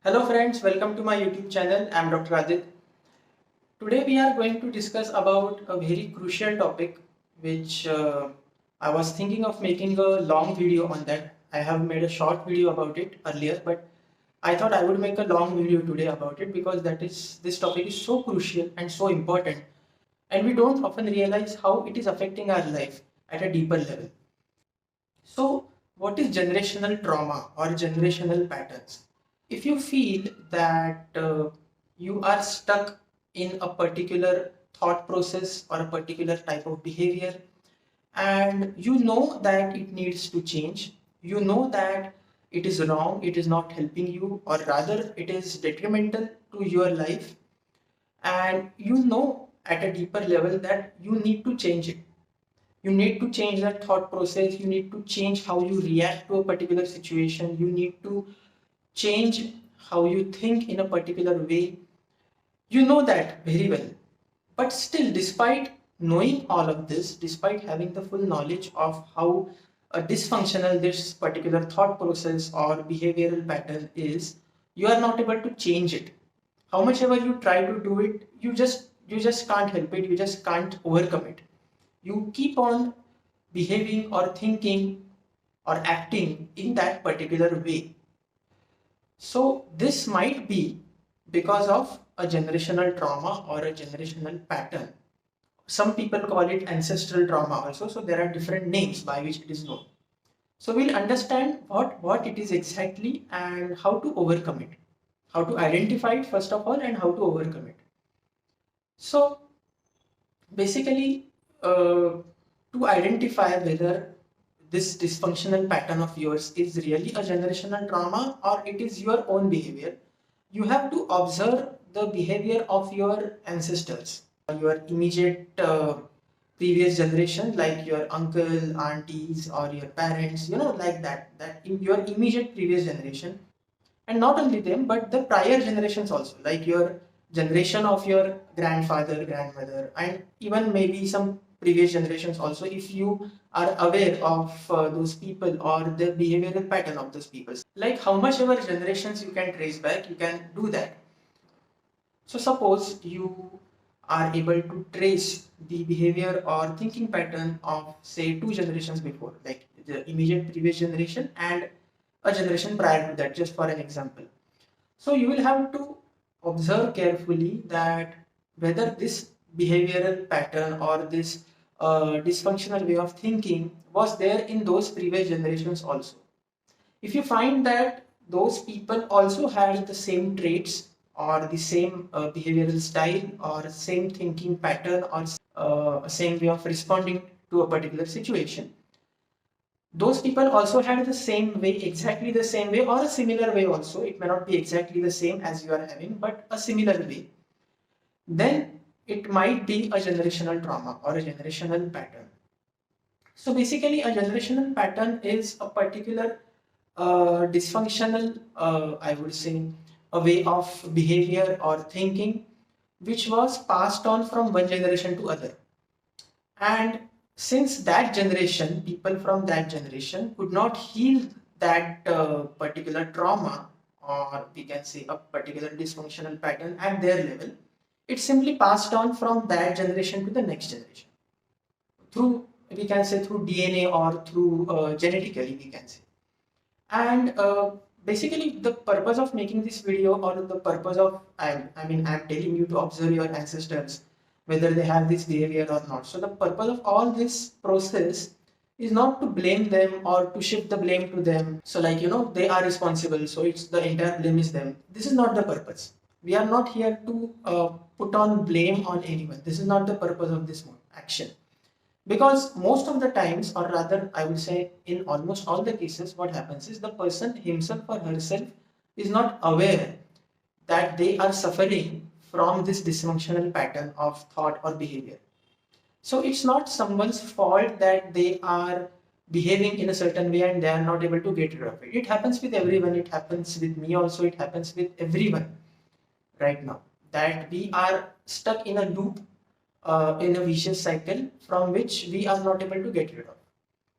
Hello friends, welcome to my YouTube channel. I am Dr. Adit. Today we are going to discuss about a very crucial topic which I was thinking of making a long video on that. I have made a short video about it earlier, but I thought I would make a long video today about it because this topic is so crucial and so important, and we don't often realize how it is affecting our life at a deeper level. So, what is generational trauma or generational patterns? If you feel that you are stuck in a particular thought process or a particular type of behavior, and you know that it needs to change, you know that it is wrong, it is not helping you, or rather, it is detrimental to your life, and you know at a deeper level that you need to change it. You need to change that thought process, you need to change how you react to a particular situation, you need to change how you think in a particular way. You know that very well, but still, despite knowing all of this, despite having the full knowledge of how dysfunctional this particular thought process or behavioral pattern is, you are not able to change it. How much ever you try to do it, you just can't help it, you just can't overcome it. You keep on behaving or thinking or acting in that particular way. So this might be because of a generational trauma or a generational pattern. Some people call it ancestral trauma also, so there are different names by which it is known. So we'll understand what it is exactly and how to overcome it, how to identify it first of all, and how to overcome it. So basically, to identify whether this dysfunctional pattern of yours is really a generational trauma or it is your own behavior, you have to observe the behavior of your ancestors, your immediate previous generation, like your uncle, aunties, or your parents, like that in your immediate previous generation. And not only them, but the prior generations also, like your generation of your grandfather, grandmother, and even maybe some previous generations also, if you are aware of those people or the behavioral pattern of those people. Like how much ever generations you can trace back, you can do that. So suppose you are able to trace the behavior or thinking pattern of say two generations before, like the immediate previous generation and a generation prior to that, just for an example. So you will have to observe carefully that whether this behavioral pattern or this dysfunctional way of thinking was there in those previous generations also. If you find that those people also had the same traits or the same behavioral style or same thinking pattern or same way of responding to a particular situation, those people also had the same way, exactly the same way, or a similar way also. It may not be exactly the same as you are having, but a similar way. Then it might be a generational trauma or a generational pattern. So basically, a generational pattern is a particular dysfunctional, I would say, a way of behavior or thinking which was passed on from one generation to other. And since that generation, people from that generation could not heal that particular trauma, or we can say a particular dysfunctional pattern at their level, it simply passed on from that generation to the next generation through, we can say, through DNA or through genetically, we can say. And basically, the purpose of making this video, or the purpose of, I'm telling you to observe your ancestors, whether they have this behavior or not. So the purpose of all this process is not to blame them or to shift the blame to them. So like, they are responsible, so it's the entire blame is them. This is not the purpose. We are not here to put on blame on anyone. This is not the purpose of this action. Because most of the times, or rather, I would say in almost all the cases, what happens is the person himself or herself is not aware that they are suffering from this dysfunctional pattern of thought or behavior. So it's not someone's fault that they are behaving in a certain way and they are not able to get rid of it. It happens with everyone. It happens with me also. It happens with everyone right now, that we are stuck in a loop, in a vicious cycle from which we are not able to get rid of.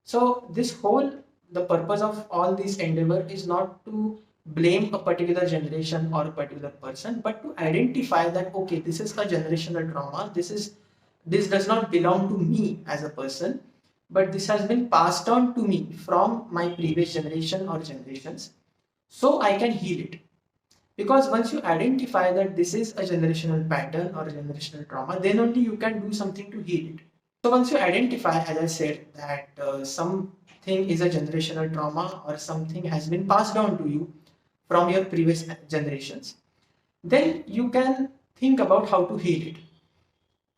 So the purpose of all this endeavor is not to blame a particular generation or a particular person, but to identify that okay, this is a generational trauma. This does not belong to me as a person, but this has been passed on to me from my previous generation or generations, so I can heal it. Because once you identify that this is a generational pattern or a generational trauma, then only you can do something to heal it. So once you identify, as I said, that something is a generational trauma or something has been passed on to you from your previous generations, then you can think about how to heal it.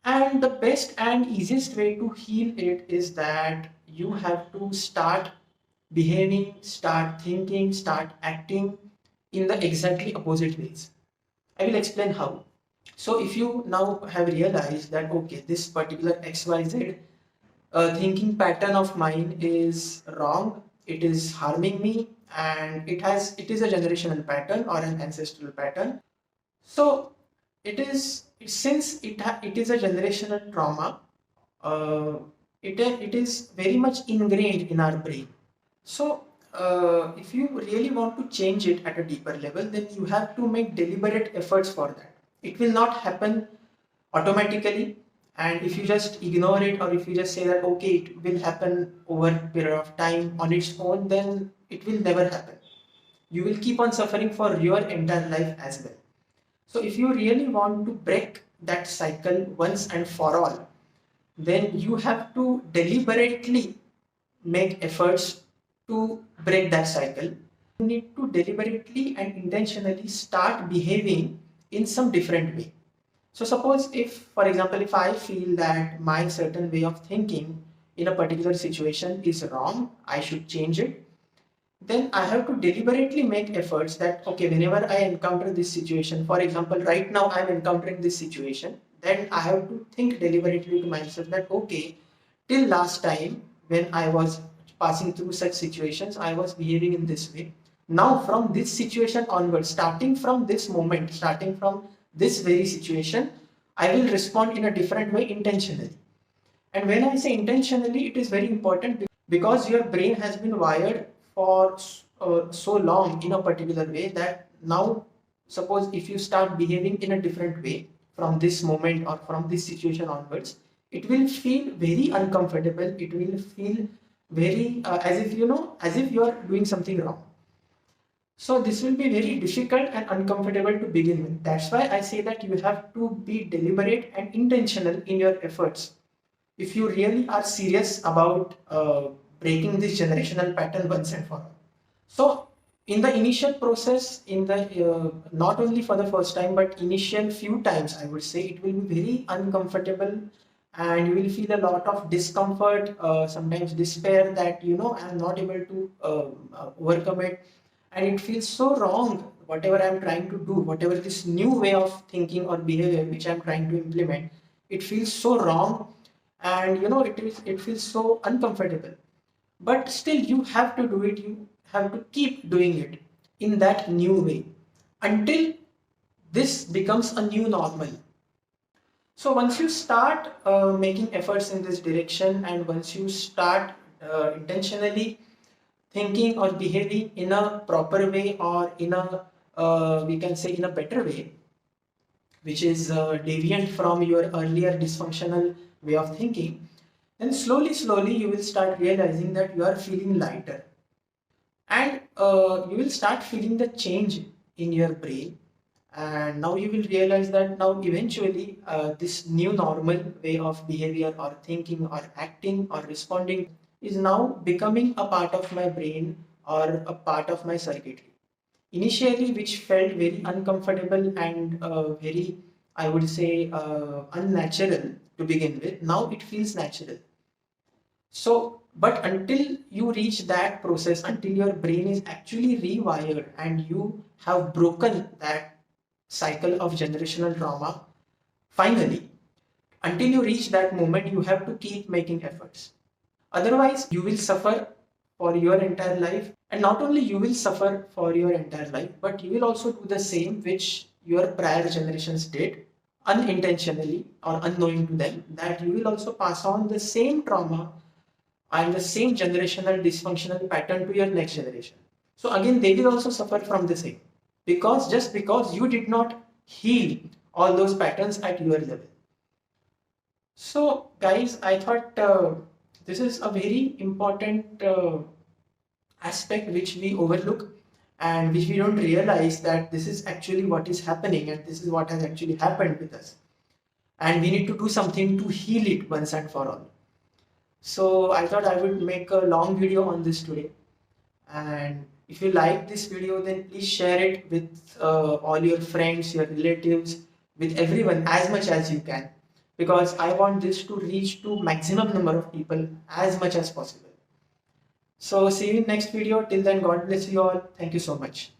And the best and easiest way to heal it is that you have to start behaving, start thinking, start acting in the exactly opposite ways. I will explain how. So if you now have realized that okay, this particular XYZ thinking pattern of mine is wrong, it is harming me, and it is a generational pattern or an ancestral pattern. So since it is a generational trauma, uh, it is very much ingrained in our brain. So if you really want to change it at a deeper level, then you have to make deliberate efforts for that. It will not happen automatically, and if you just ignore it, or if you just say that okay, it will happen over a period of time on its own, then it will never happen. You will keep on suffering for your entire life as well. So if you really want to break that cycle once and for all, then you have to deliberately make efforts to break that cycle. You need to deliberately and intentionally start behaving in some different way. So suppose if, for example, if I feel that my certain way of thinking in a particular situation is wrong, I should change it, then I have to deliberately make efforts that, okay, whenever I encounter this situation, for example, right now I'm encountering this situation, then I have to think deliberately to myself that, okay, till last time when I was passing through such situations, I was behaving in this way. Now, from this situation onwards, starting from this moment, starting from this very situation, I will respond in a different way intentionally. And when I say intentionally, it is very important because your brain has been wired for so long in a particular way that now, suppose if you start behaving in a different way from this moment or from this situation onwards, it will feel very uncomfortable. It will feel very as if as if you are doing something wrong. So this will be very difficult and uncomfortable to begin with. That's why I say that you have to be deliberate and intentional in your efforts if you really are serious about breaking this generational pattern once and for all. So in the initial process, in the not only for the first time but initial few times, I would say it will be very uncomfortable, and you will feel a lot of discomfort, sometimes despair that I'm not able to overcome it, and it feels so wrong. Whatever I'm trying to do, whatever this new way of thinking or behavior which I'm trying to implement, it feels so wrong, and it feels so uncomfortable. But still you have to do it. You have to keep doing it in that new way until this becomes a new normal. So once you start making efforts in this direction, and once you start intentionally thinking or behaving in a proper way, or in a we can say in a better way, which is deviant from your earlier dysfunctional way of thinking, then slowly you will start realizing that you are feeling lighter, and you will start feeling the change in your brain. And now you will realize that now eventually this new normal way of behavior or thinking or acting or responding is now becoming a part of my brain or a part of my circuitry. Initially, which felt very uncomfortable and very, I would say, unnatural to begin with, now it feels natural. So, but until you reach that process, until your brain is actually rewired and you have broken that cycle of generational trauma, finally, until you reach that moment, you have to keep making efforts. Otherwise, you will suffer for your entire life. And not only you will suffer for your entire life, but you will also do the same which your prior generations did unintentionally or unknowing to them, that you will also pass on the same trauma and the same generational dysfunctional pattern to your next generation. So again, they will also suffer from the same, because just because you did not heal all those patterns at your level. So guys, I thought this is a very important aspect which we overlook, and which we don't realize that this is actually what is happening, and this is what has actually happened with us, and we need to do something to heal it once and for all. So I thought I would make a long video on this today, and if you like this video, then please share it with all your friends, your relatives, with everyone as much as you can, because I want this to reach to maximum number of people as much as possible. So see you in next video. Till then, God bless you all. Thank you so much.